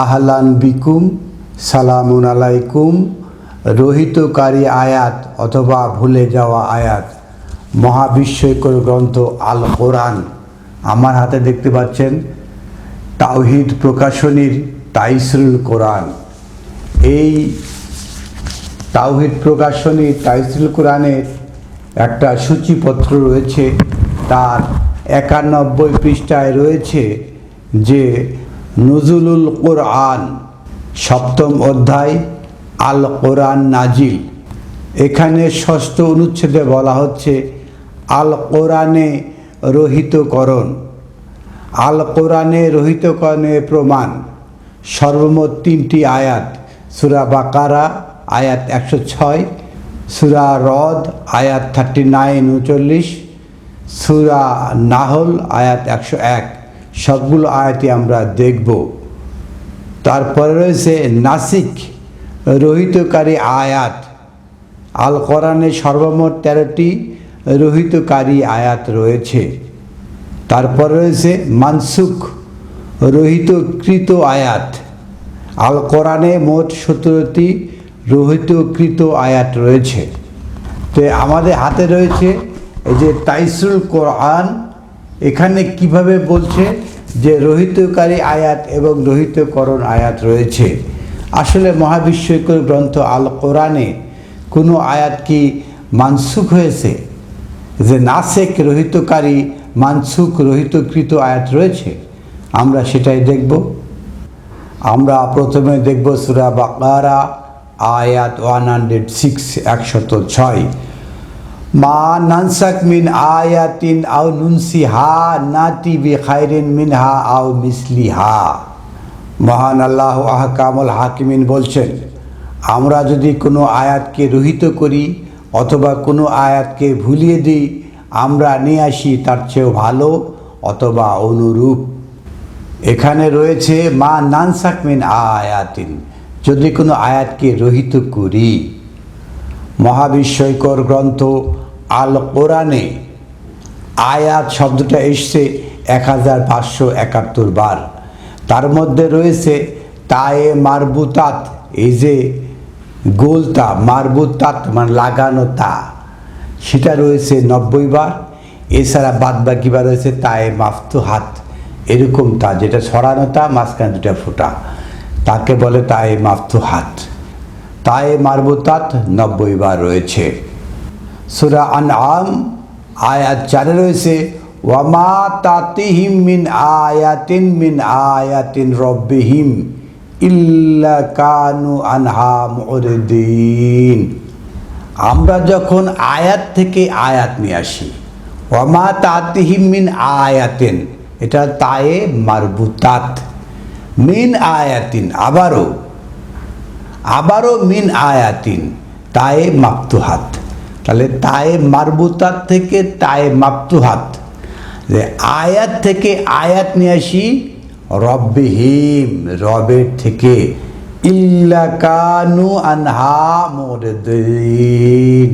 আহলান বিকুম, সালামুন আলাইকুম। রহিতকারী আয়াত অথবা ভুলে যাওয়া আয়াত, মহাবিস্ময়কর গ্রন্থ আল কোরআন। আমার হাতে দেখতে পাচ্ছেন তাওহীদ প্রকাশনীর তাইসিরুল কোরআন। এই তাওহীদ প্রকাশনী তাইসিরুল কোরআনের একটা সূচিপত্র রয়েছে। তার 91 পৃষ্ঠায় রয়েছে যে নুজুলুল কোরআন, 7ম অধ্যায়, আল কোরআন নাজিল। এখানে 6ষ্ঠ অনুচ্ছেদে বলা হচ্ছে আল কোরআনে রহিতকরণ। আল কোরআনে রহিতকরণের প্রমাণ সর্বমোট 3টি আয়াত। সূরা বাকারা আয়াত 106, সূরা রদ আয়াত 39-39, সূরা নাহল আয়াত 101। সবগুলো আয়াতই আমরা দেখব। তারপরে রয়েছে নাসিক, রহিতকারী আয়াত। আল কোরআনে সর্বমোট 13টি রহিতকারী আয়াত রয়েছে। তারপরে রয়েছে মানসুখ, রহিতকৃত আয়াত। আল কোরআনে মোট 17টি রহিতকৃত আয়াত রয়েছে। তো আমাদের হাতে রয়েছে এই যে তাইসিরুল কোরআন। এখানে কিভাবে বলছে যে রহিতকারী আয়াত এবং রহিতকরণ আয়াত রয়েছে। আসলে মহাবিস্ময়কর গ্রন্থ আল কোরআনে কোনো আয়াত কি মানসুখ হয়েছে? যে নাসেক রহিতকারী, মানসুখ রহিতকৃত আয়াত রয়েছে, আমরা সেটাই দেখব। আমরা প্রথমে দেখব সূরা বাকারা আয়াত 106, 106। মা নানসাক মিন আয়াতিন আও নুনসিহা নাতি বিখাইরিন মিনহা আও মিসলিহা। মহান আল্লাহ আহকামুল হাকিমিন বলছেন, আমরা যদি কোনো আয়াতকে রহিত করি অথবা কোনো আয়াতকে ভুলিয়ে দিই, আমরা নিয়ে আসি তার চেয়েও ভালো অথবা অনুরূপ। এখানে রয়েছে মা নানসাক মিন আয়াতিন, যদি কোনো আয়াতকে রহিত করি। মহাবিস্ময়কর গ্রন্থ আল কোরআনে আয়াত শব্দটা এসছে 1571 বার। তার মধ্যে রয়েছে তায়ে মারবুতাত, এই যে গোলতা, মারবুতাত মানে লাগানো তা, সেটা রয়েছে 90 বার। এছাড়া বাদবাকি বার রয়েছে তায়ে মাফতুহাত, এরকম তা যেটা ছড়ানো তা, মাঝখানে 2টা ফোঁটা, তাকে বলে তায়ে মাফতুহাত। তায়ে মারবুতাত 90 বার রয়েছে। সূরা আনআম আয়াত 4 রয়েছে ওয়ামা তাতিহিম মিন আয়াতিন রব্বিহিম ইল্লা কানু আনহা মুরিদিন। আমরা যখন আয়াত থেকে আয়াত নিয়ে আসি, ওয়ামা তাতিহিম মিন আয়াতিন, এটা তায়ে মারবুতাত। মিন আয়াতিন, আবারও মিন আয়াতিন, তায়ে মাফতুহাত। তাহলে তায়ে মারবুতাত থেকে তায়ে মাফতুহাত, যে আয়াত থেকে আয়াত নিয়ে আসি রব্বিহিম, রবের থেকে, ইল্লা কানু আনহা মুরিদিন,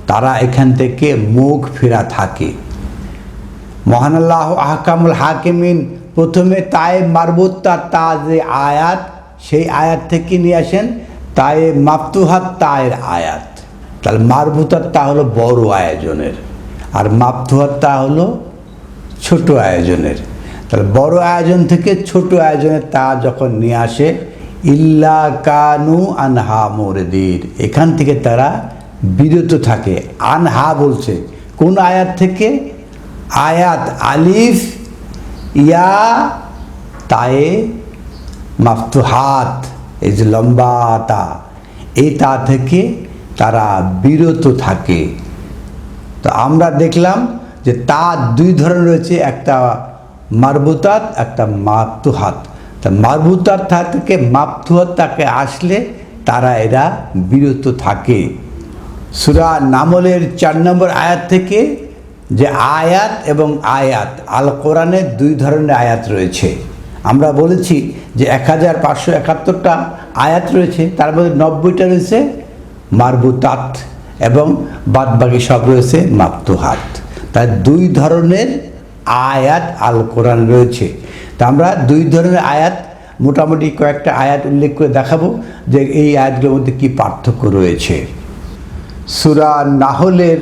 তারা এখান থেকে মুখ ফেরা থাকে। মহান আল্লাহ আহকামুল হাকিমিন প্রথমে তায়ে মারবুতাত, তা যে আয়াত, সেই আয়াত থেকে নিয়ে আসেন তায়ে মাফতুহাত, তায়ের আয়াত। তাহলে মারবুতাত তা হলো বড় আয়োজনের, আর মাফতুহাত তা হলো ছোট আয়োজনের। তাহলে বড় আয়োজন থেকে ছোট আয়োজনের তা যখন নিয়ে আসে, ইল্লা কানু আনহা মুরিদিন, এখান থেকে তারা বিরত থাকে। আনহা বলছে কোন আয়াত থেকে? আয়াত আলিফ ইয়া তায়ে মাফতুহাত, এই যে লম্বা তা, এই তা থেকে তারা বিরত থাকে। তো আমরা দেখলাম যে তা 2 ধরনের রয়েছে, একটা মারবুতাত, একটা মাফতুহাত। তা মারবুতাত থেকে মাফতুহাত তাকে আসলে তারা এরা বিরত থাকে। সূরা নামলের 4 নম্বর আয়াত থেকে যে আয়াত এবং আয়াত, আল কোরআনে 2 ধরনের আয়াত রয়েছে। আমরা বলেছি যে 1571টা আয়াত রয়েছে, তার মধ্যে 90টা রয়েছে মারবুতাত এবং বাদবাকি সব রয়েছে মাফতুহাত। তাই 2 ধরনের আয়াত আল কোরআন রয়েছে। তা আমরা 2 ধরনের আয়াত মোটামুটি কয়েকটা আয়াত উল্লেখ করে দেখাবো যে এই আয়াতগুলোর মধ্যে কী পার্থক্য রয়েছে। সূরা নাহলের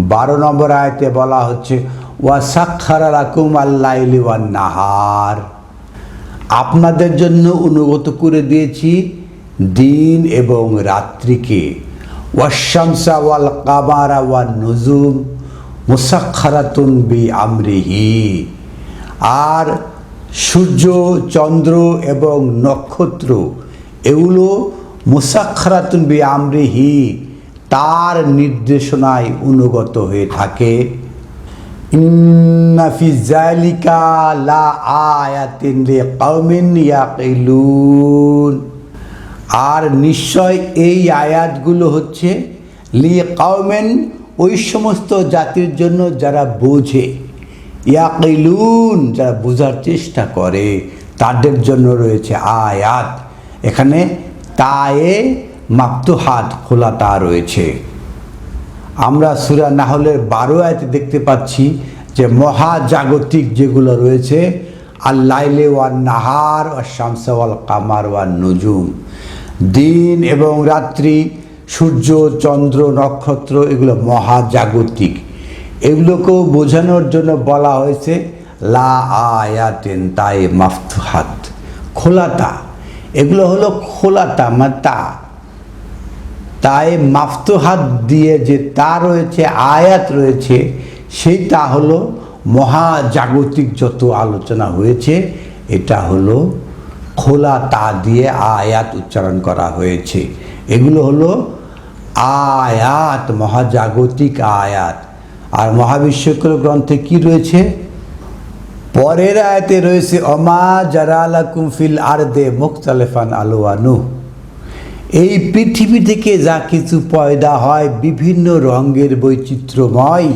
12 নম্বর আয়াতে বলা হচ্ছে ওয়া সাখখারা লাকুম আল-লাইলি ওয়ান নাহার, আপনাদের জন্য অনুগত করে দিয়েছি দিন এবং রাত্রিকে, ওয়াশ-শামসা ওয়াল কামারা ওয়ান নুজুম মুসাখখারাতুন বিআমরিহি, আর সূর্য, চন্দ্র এবং নক্ষত্র এগুলো মুসাখখারাতুন বিআমরিহি, তার নির্দেশনায় অনুগত হয়ে থাকে। ইন্না ফি যালিকা লা আয়াতিন লিকাওমিন ইয়াকিলুন, আর নিশ্চয় এই আয়াতগুলো হচ্ছে লিকাওমিন, ওই সমস্ত জাতির জন্য যারা বোঝে, ইয়াকিলুন যারা বোঝার চেষ্টা করে, তাদের জন্য রয়েছে আয়াত। এখানে তায়ে মাফতুহাত, খোলা তা রয়েছে। আমরা সূরা নাহলের 12 আয়াতে দেখতে পাচ্ছি যে মহাজাগতিক যেগুলো রয়েছে আল-লাইলি ওয়ান নাহার ওয়াশ-শামসা ওয়াল কামার ওয়ান নুজুম, দিন এবং রাত্রি, সূর্য, চন্দ্র, নক্ষত্র এগুলো মহাজাগতিক, এগুলোকেও বোঝানোর জন্য বলা হয়েছে লা আয়াতিন তায়ে মাফতুহাত, খোলাতা। এগুলো হলো খোলাতা মাতা, তাই মাফতুহাত দিয়ে যে তা রয়েছে, আয়াত রয়েছে, সেই তা হলো মহাজাগতিক যত আলোচনা হয়েছে এটা হলো খোলা তা দিয়ে আয়াত উচ্চারণ করা হয়েছে। এগুলো হলো আয়াত, মহাজাগতিক আয়াত। আর মহাবিশ্বকর গ্রন্থে কি রয়েছে? পরের আয়াতে রয়েছে অমা জারালাকুম ফিল আরদে মুখতালিফান আলওয়ানু, এই পৃথিবী থেকে যা কিছু পয়দা হয় বিভিন্ন রঙের বৈচিত্র্যময়,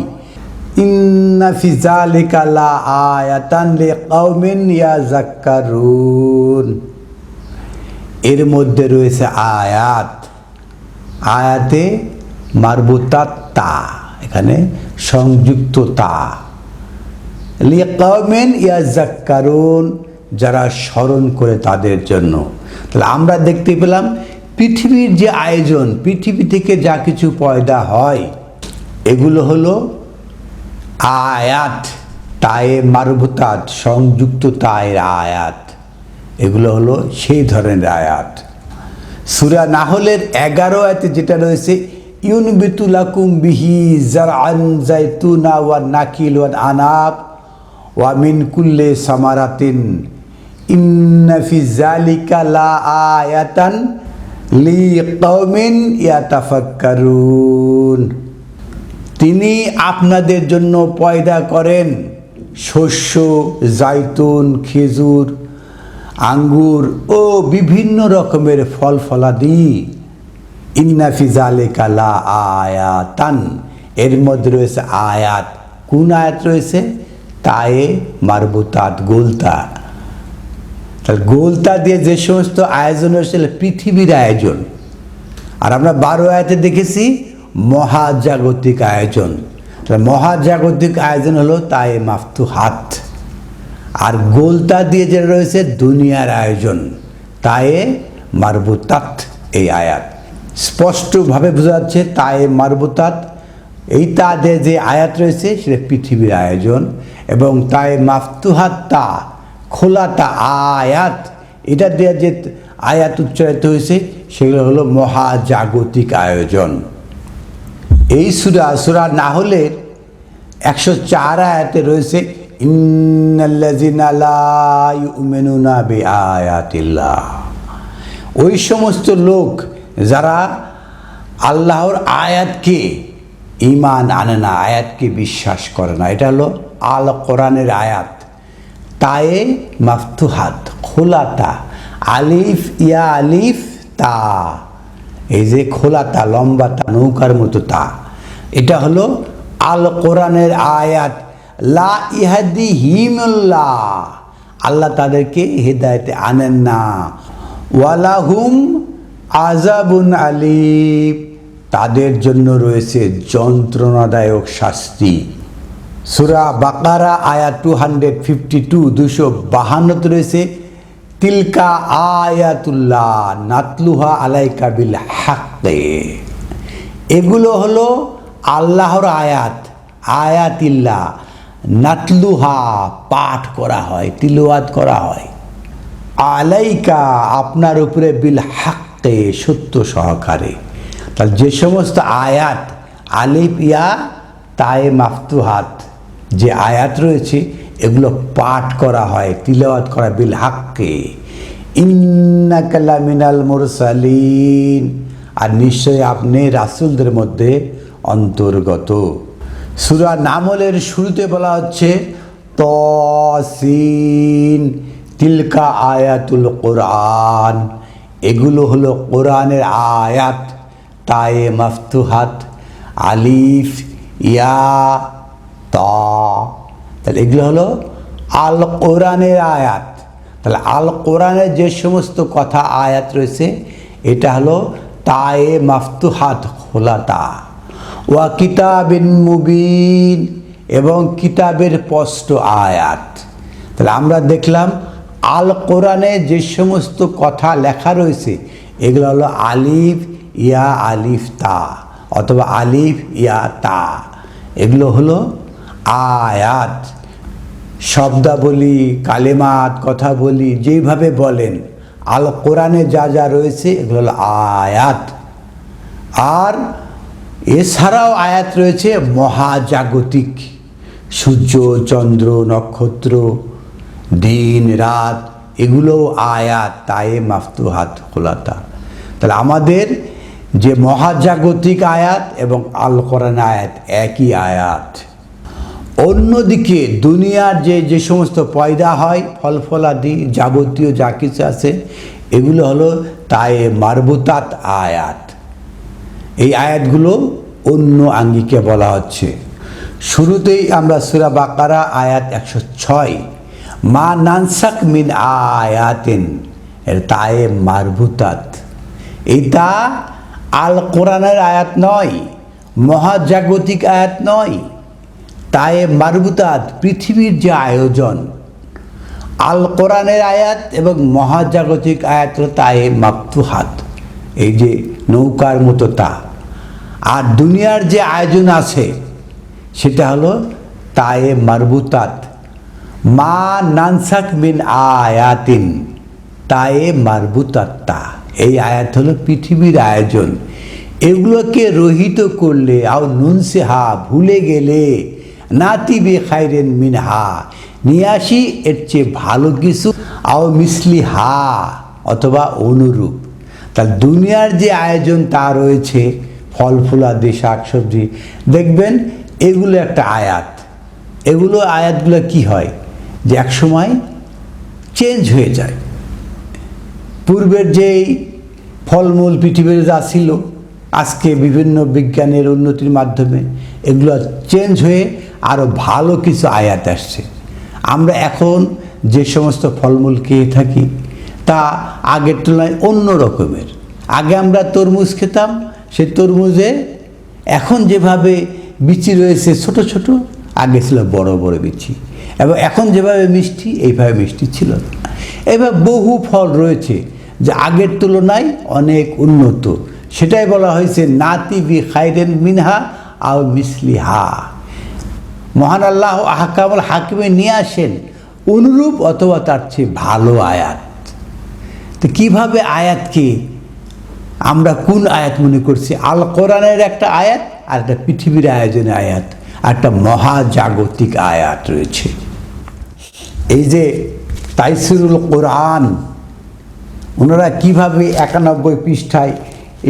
ইন্না ফি যালিকা লা আয়াতান লিকাওমিন ইয়াযাক্কারুন, এর মধ্যে রয়েছে আয়াত। আয়াতে মারবুতাত তা, এখানে সংযুক্ত তা, লিকাওমিন ইয়াযাক্কারুন যারা স্মরণ করে তাদের জন্য। তাহলে আমরা দেখতে পেলাম পৃথিবীর যে আয়োজন, পৃথিবী থেকে যা কিছু পয়দা হয় এগুলো হলো আয়াত, তায়ে মারবুতাত, সংযুক্ত তায়ের আয়াত, এগুলো হলো সেই ধরনের আয়াত। সূরা নাহলের 11 আয়াতে যেটা রয়েছে ইউনবিতু লাকুম বিহি জারআন যাইতুনা ওয়া নাকিল ওয়া আনাব ওয়া মিন কুল্লি সামারাতিন ইন্না ফি যালিকা লা আয়াতান লিকাওমিন ইয়াতাফাক্কারুন, তিনি আপনাদের জন্য পয়দা করেন শস্য, জাইতুন, খেজুর, আঙ্গুর ও বিভিন্ন রকমের ফল ফলাদি। ইন্না ফি যালিকা লা আয়াতান, এর মধ্যে রয়েছে আয়াত। কোন আয়াত রয়েছে? তায়ে মারবুতাত, গোলতা। তাহলে গোলতা দিয়ে যে সমস্ত আয়োজন হয়েছে পৃথিবীর আয়োজন। আর আমরা 12 আয়াতে দেখেছি মহাজাগতিক আয়োজন। তাহলে মহাজাগতিক আয়োজন হলো তায়ে মাফতুহাত, আর গোলতা দিয়ে যেটা রয়েছে দুনিয়ার আয়োজন, তায়ে মারবুতাত। এই আয়াত স্পষ্টভাবে বোঝা যাচ্ছে তায়ে মারবুতাত, এই তা দিয়ে যে আয়াত রয়েছে সেটা পৃথিবীর আয়োজন, এবং তায়ে মাফতুহাত তা, খোলা তা আয়াত, এটা দিয়ে যে আয়াত উচ্চারিত হয়েছে সেগুলো হলো মহাজাগতিক আয়োজন। এই সূরা নাহলের 104 আয়াতে রয়েছে ইন্নাল্লাযিনা লা ইউমিনুনা বিআয়াতিল্লাহ, ওই সমস্ত লোক যারা আল্লাহর আয়াতকে ঈমান আনে না, আয়াতকে বিশ্বাস করে না। এটা হলো আল কোরআনের আয়াত, তায়ে মাফতুহাত, খোলাতা, আলিফ ইয়া আলিফ তা, এই যে খোলাতা, লম্বা তা, নৌকার মতো তা, এটা হলো আল কোরআনের আয়াত। লা ইহাদিহিমুল্লাহ, আল্লাহ তাদেরকে হেদায়েতে আনেন না। ওয়ালাহুম আযাবুন আলীম, তাদের জন্য রয়েছে যন্ত্রণাদায়ক শাস্তি। সূরা বাকারা আয়াত 252 252 রয়েছে তিলকা আয়াতুল্লাহ নাতলুহা আলাইকা বিল হাক্কে, এগুলো হলো আল্লাহর আয়াত, আয়াতিল্লাহ, নাতলুহা পাঠ করা হয়, তিলাওয়াত করা হয়, আলাইকা আপনার উপরে বিল হাক্কে সত্য সহকারে। তাহলে যে সমস্ত আয়াত আলিফ ইয়া তায়ে মাফতুহাত যে আয়াত রয়েছে এগুলো পাঠ করা হয়, তিলাওয়াত করা বিল হাক্কে। ইন্নাকা লামিনাল মুরসালিন, আর নিশ্চয়ই আপনি রাসূলদের মধ্যে অন্তর্গত। সূরা নামলের শুরুতে বলা হচ্ছে তসিন তিলকা আয়াতুল কোরআন, এগুলো হলো কোরআনের আয়াত, তায়ে মাফতুহাত, আলিফ ইয়া তা, তাহলে এগুলো হলো আল কোরআনের আয়াত। তাহলে আল কোরআনের যে সমস্ত কথা আয়াত রয়েছে এটা হলো তায়ে মাফতুহাত খোলাতা, ওয়া কিতাবিন মুবিন, এবং কিতাবের স্পষ্ট আয়াত। তাহলে আমরা দেখলাম আল কোরআনে যে সমস্ত কথা লেখা রয়েছে এগুলো হলো আলিফ ইয়া আলিফ তা অথবা আলিফ ইয়া তা, এগুলো হলো আয়াত। শব্দাবলী, কালেমাত, কথা বলি যেইভাবে বলেন আল কোরআনে যা যা রয়েছে এগুলো হলো আয়াত। আর এছাড়াও আয়াত রয়েছে মহাজাগতিক, সূর্য চন্দ্র নক্ষত্র দিন রাত, এগুলোও আয়াত, তায়ে মাফতুহাত খোলাতা। তাহলে আমাদের যে মহাজাগতিক আয়াত এবং আল কোরআন আয়াত একই আয়াত। অন্যদিকে দুনিয়ার যে সমস্ত পয়দা হয়, ফল ফলাদি যাবতীয় যা কিছু আছে এগুলো হলো তায়ে মারবুতাত আয়াত। এই আয়াতগুলো অন্য আঙ্গিকে বলা হচ্ছে। শুরুতেই আমরা সূরা বাকারা আয়াত 106 মা নানসাক মিন আয়াতিন, এর তায়ে মারবুতাত, এটা আল কোরআনের আয়াত নয়, মহাজাগতিক আয়াত নয়, তায়ে মারবুতাত পৃথিবীর যে আয়োজন। আল কোরআনের আয়াত এবং মহাজাগতিক আয়াত তায়ে মাফতুহাত, এই যে নৌকার মতো তা। আর দুনিয়ার যে আয়োজন আছে সেটা হলো তায়ে মারবুতাত, মা নানসাক মিন আয়াতিন, তায়ে মারবুতাত তা। এই আয়াত হলো পৃথিবীর আয়োজন। এগুলোকে রহিত করলে আও নুনসে হা ভুলে গেলে নাতি বে খাইরেন মিনহা নিয়ে আসি এর চেয়ে ভালো কিছু, আও মিসলি হা অথবা অনুরূপ। তাহলে দুনিয়ার যে আয়োজন তা রয়েছে, ফল ফুলাদি শাক সবজি, দেখবেন এগুলো একটা আয়াত। এগুলো আয়াতগুলো কি হয় যে এক সময় চেঞ্জ হয়ে যায়। পূর্বের যেই ফলমূল পৃথিবীর যা ছিল আজকে বিভিন্ন বিজ্ঞানের উন্নতির মাধ্যমে এগুলো চেঞ্জ হয়ে আরও ভালো কিছু আয়াত আসছে। আমরা এখন যে সমস্ত ফলমূল খেয়ে থাকি তা আগের তুলনায় অন্য রকমের। আগে আমরা তরমুজ খেতাম, সেই তরমুজে এখন যেভাবে বিচি রয়েছে ছোট ছোট, আগে ছিল বড় বড় বিচি, এবং এখন যেভাবে মিষ্টি এইভাবে মিষ্টি ছিল না। এবার বহু ফল রয়েছে যে আগের তুলনায় অনেক উন্নত, সেটাই বলা হয়েছে নাতি বি খাইরেন মিনহা আও মিসলিহা। মহান আল্লাহ আহকামুল হাকিমে নিয়ে আসেন অনুরূপ অথবা তার চেয়ে ভালো আয়াত। তো কীভাবে আয়াতকে আমরা কোন আয়াত মনে করছি? আল কোরআনের একটা আয়াত, আর একটা পৃথিবীর আয়োজনের আয়াত, আর একটা মহাজাগতিক আয়াত রয়েছে। এই যে তাইসিরুল কোরআন, ওনারা কীভাবে 91 পৃষ্ঠায়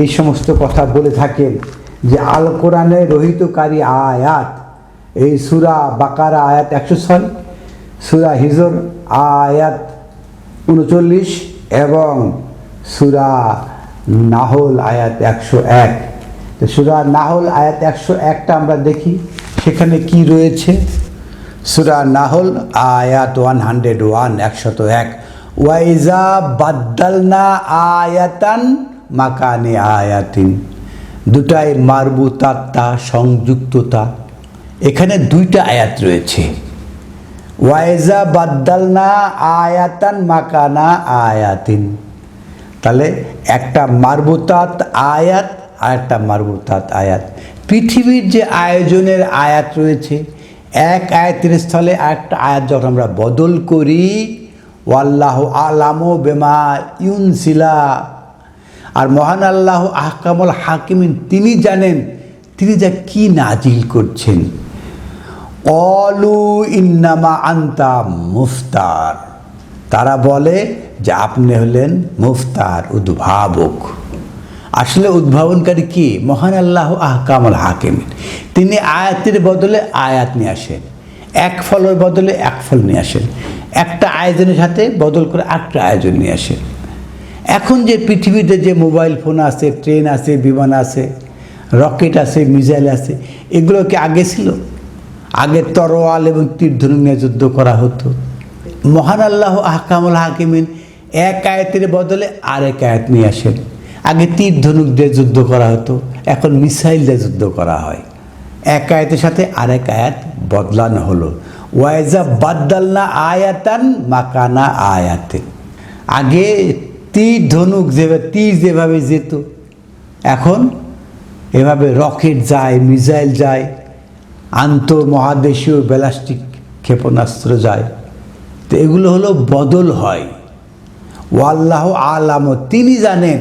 এই সমস্ত কথা বলে থাকেন যে আল কোরআনের রহিতকারী আয়াত, এই সূরা বাকারা আয়াত 106, সূরা হিজর আয়াত 39 এবং সূরা নাহল আয়াত 101। তো সূরা নাহল আয়াত 101টা আমরা দেখি সেখানে কি রয়েছে। সূরা নাহল আয়াত 101 101 ওয়াইজা বাদ্দালনা আয়াতান মাকানে আয়াতিন, দুটাই মারবুতাত্তা সংযুক্ততা। এখানে দুইটা আয়াত রয়েছে, ওয়াইজা বাদ্দালনা আয়াতান মাকানা আয়াতিন। তাহলে একটা মারবুতাত আয়াত আর একটা মারবুতাত আয়াত। পৃথিবীর যে আয়োজনের আয়াত রয়েছে, এক আয়াতের স্থলে একটা আয়াত যখন আমরা বদল করি, ওয়াল্লাহু আলামু বিমা ইউনসিলা, আর মহান আল্লাহ আহকামুল হাকিমিন, তিনি জানেন তিনি যা কি নাজিল করছেন। অলু ইন্নামা আন্তা মুফতার, তারা বলে যে আপনি হলেন মুফতার, উদ্ভাবক। আসলে উদ্ভাবনকারী কি? মহান আল্লাহ আহকামুল হাকিমিন। তিনি আয়াতের বদলে আয়াত নিয়ে আসেন, এক ফলের বদলে এক ফল নিয়ে আসেন, একটা আয়োজনের সাথে বদল করে একটা আয়োজন নিয়ে আসেন। এখন যে পৃথিবীতে যে মোবাইল ফোন আছে, ট্রেন আছে, বিমান আছে, রকেট আছে, মিসাইল আছে, এগুলো কি আগে ছিল? আগে তরোয়াল এবং তীরধনুক নিয়ে যুদ্ধ করা হতো। মহান আল্লাহ আহকামুল হাকিমিন এক আয়াতের বদলে আরেক আয়াত নিয়ে আসেন। আগে তীরধনুক দিয়ে যুদ্ধ করা হতো, এখন মিসাইল দিয়ে যুদ্ধ করা হয়। এক আয়াতের সাথে আরেক আয়াত বদলানো হলো। ওয়াইজা বাদ্দালনা আয়াতান মাকানা আয়াতে। আগে তীর ধনুক তীর যেভাবে যেত, এখন এভাবে রকেট যায়, মিসাইল যায়, আন্তঃমহাদেশীয় ব্যালিস্টিক ক্ষেপণাস্ত্র যায়। তো এগুলো হলো বদল হয়। ওয়াল্লাহু আলাম, তিনি জানেন,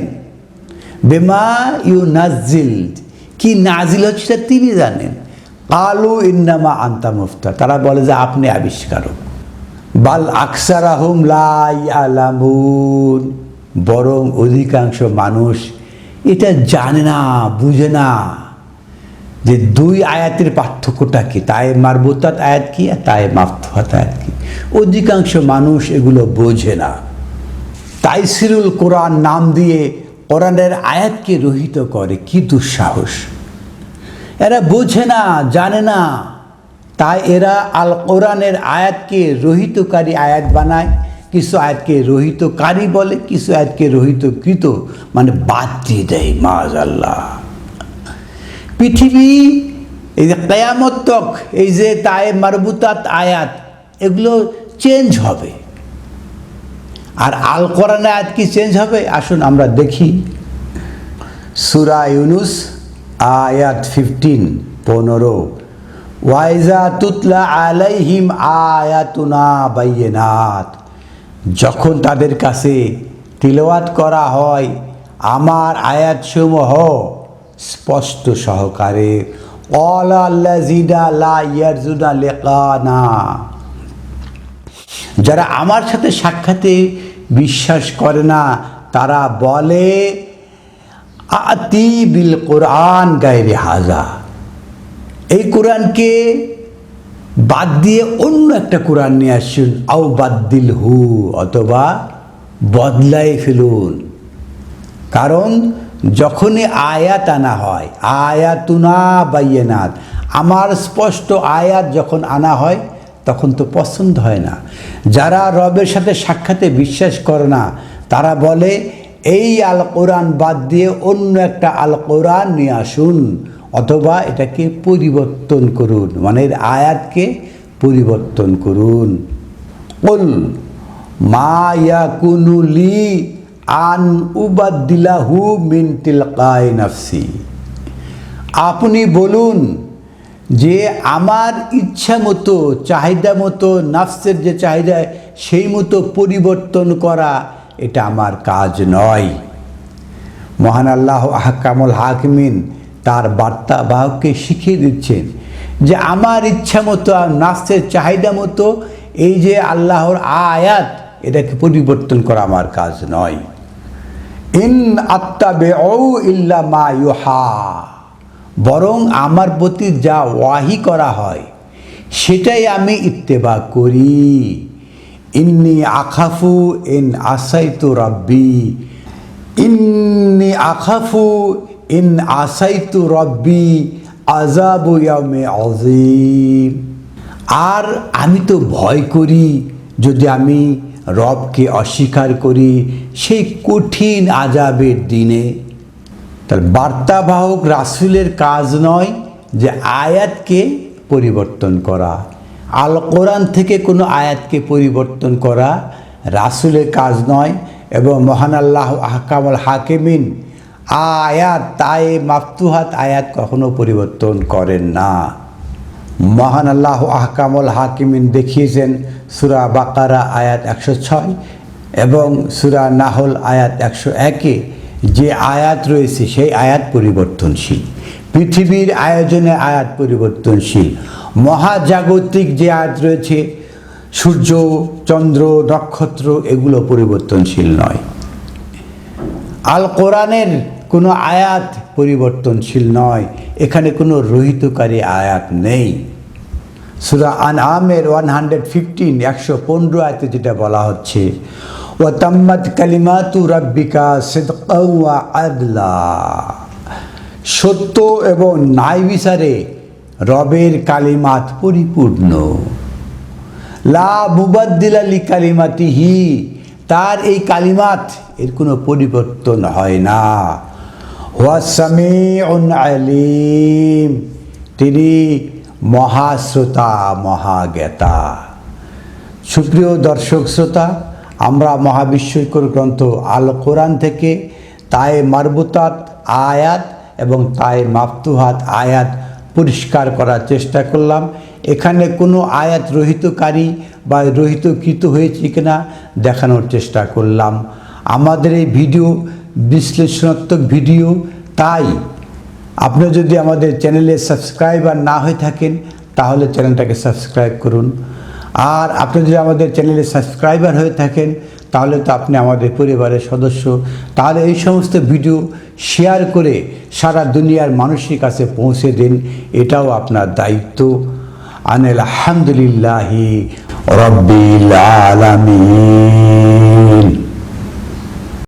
বিমা ইউনাজ্জিল, কি নাজিল হচ্ছে তিনি জানেন। কালু ইন্নামা আন্তা মুফতার, তারা বলে যে আপনি আবিষ্কারক। বাল আকসারাহুম লা ইয়ালামুন, বরং অধিকাংশ মানুষ এটা জানে না, বুঝে না যে দুই আয়াতের পার্থক্যটা কি, তাই মারবুতাত আয়াত কি আর তাই মাফতুহাত আয়াত কি। অধিকাংশ মানুষ এগুলো বোঝে না। তাইসিরুল কোরআন নাম দিয়ে কোরআনের আয়াতকে রহিত করে, কি দুঃসাহস! এরা বোঝে না, জানে না, তাই এরা আল কোরআনের আয়াতকে রহিতকারী আয়াত বানায়। কিছু আয়াতকে রহিতকারী বলে, কিছু আয়াতকে রহিতকৃত, মানে বাদ দিয়ে দেয়। মাআযাল্লাহ। পৃথিবী এই যে কিয়ামত তক এই যে তাই মারবুতাত আয়াত, এগুলো চেঞ্জ হবে। আর আল কোরআনের আয়াত কি চেঞ্জ হবে? আসুন আমরা দেখি। সূরা ইউনুস আয়াত 15। ওয়াইজা তুতলা আলাইহিম আয়াতুনা বাইয়িনাত, যখন তাদের কাছে তিলাওয়াত করা হয় আমার আয়াতসমূহ স্পষ্ট সহকারে, ক্বালা আল্লাযিনা লা ইয়ারজুনা লিকানা, যারা আমার সাথে সাক্ষাতে বিশ্বাস করে না, তারা বলে আতি বিল কোরআন গায়রি হাজা, এই কোরআনকে বাদ দিয়ে অন্য একটা কোরআন নিয়ে আসুন। আও বাদ্দিল হু, অথবা বদলাই ফেলুন। কারণ যখনই আয়াত আনা হয়, আয়াতুনা বাইয়িনাত, আমার স্পষ্ট আয়াত যখন আনা হয় তখন তো পছন্দ হয় না। যারা রবের সাথে সাক্ষাতে বিশ্বাস করে না, তারা বলে এই আল কোরআন বাদ দিয়ে অন্য একটা আল কোরআন নিয়ে আসুন, অথবা এটাকে পরিবর্তন করুন, মানে এর আয়াতকে পরিবর্তন করুন। কুল মা ইয়াকুনু লি আন উবাদ্দিলাহু মিন তিলকাই নাফসি, আপনি বলুন যে আমার ইচ্ছা মতো, চাহিদা মতো, নাফসের যে চাহিদা সেই মতো পরিবর্তন করা এটা আমার কাজ নয়। মহান আল্লাহ আহকামুল হাকিমিন তার বার্তাবাহককে শিখিয়ে দিচ্ছেন যে আমার ইচ্ছা মতো আর নাফসের চাহিদা মতো এই যে আল্লাহর আয়াত, এটাকে পরিবর্তন করা আমার কাজ নয়। ইন আত্তাবিউ ইল্লা মা ইউহা, বরং আমার প্রতি যা ওয়াহি করা হয় সেটাই আমি ইত্তেবা করি। ইন্নি আখাফু ইন আসাইতু রাব্বি, ইন্নি আখাফু ইন আসাইতু রাব্বি আযাবু ইয়াউমি আযীম, আর আমি তো ভয় করি যদি আমি রবকে অস্বীকার করি সেই কঠিন আযাবের দিনে। তার বার্তাবাহক রাসূলের কাজ নয় যে আয়াতকে পরিবর্তন করা, আল কোরআন থেকে কোনো আয়াতকে পরিবর্তন করা রাসূলের কাজ নয়, এবং মহান আল্লাহ আহকামুল হাকিমিন আয়াত তায়ে মাফতুহাত আয়াত কখনো পরিবর্তন করেন না। মহান আল্লাহ আহকামুল হাকিমিন দেখিয়েছেন সূরা বাকারা আয়াত 106 এবং সূরা নাহল আয়াত 101-এ যে আয়াত রয়েছে সেই আয়াত পরিবর্তনশীল। পৃথিবীর আয়োজনে আয়াত পরিবর্তনশীল। মহাজাগতিক যে আয়াত রয়েছে, সূর্য, চন্দ্র, নক্ষত্র, এগুলো পরিবর্তনশীল নয়। আল কোরআনের কোনো আয়াত পরিবর্তনশীল নয়, এখানে কোনো রহিতকারী আয়াত নেই। সূরা আনআমের 115 আয়াতে যেটা বলা হচ্ছে, ওয়া তাম্মাত কালিমাতু রাব্বিকা সিদকাও ওয়া আদলা, সত্য এবং ন্যায় বিচারে রবের কালিমাত পরিপূর্ণ। লা মুবাদ্দিলা লিকালিমাতিহি, তার এই কালিমাত এর কোনো পরিবর্তন হয় না। হুয়া সামিউন আলিম, তিনি মহাশ্রোতা, মহাজ্ঞাতা। সুপ্রিয় দর্শক শ্রোতা, আমরা মহাবিস্ময়কর গ্রন্থ আল কোরআন থেকে তায়ে মারবুতাত আয়াত এবং তায়ে মাফতুহাত আয়াত পরিষ্কার করার চেষ্টা করলাম। এখানে কোনো আয়াত রহিতকারী বা রহিতকৃত হয়েছে কিনা দেখানোর চেষ্টা করলাম। আমাদের এই ভিডিও বিশ্লেষণাত্মক ভিডিও, তাই আপনি যদি আমাদের চ্যানেলে সাবস্ক্রাইবার না হয়ে থাকেন তাহলে চ্যানেলটাকে সাবস্ক্রাইব করুন। আর আপনি যদি আমাদের চ্যানেলে সাবস্ক্রাইবার হয়ে থাকেন তাহলে তো আপনি আমাদের পরিবারের সদস্য। তাহলে এই সমস্ত ভিডিও শেয়ার করে সারা দুনিয়ার মানুষের কাছে পৌঁছে দিন, এটাও আপনার দায়িত্ব। আলহামদুলিল্লাহি রাব্বিল আলামিন।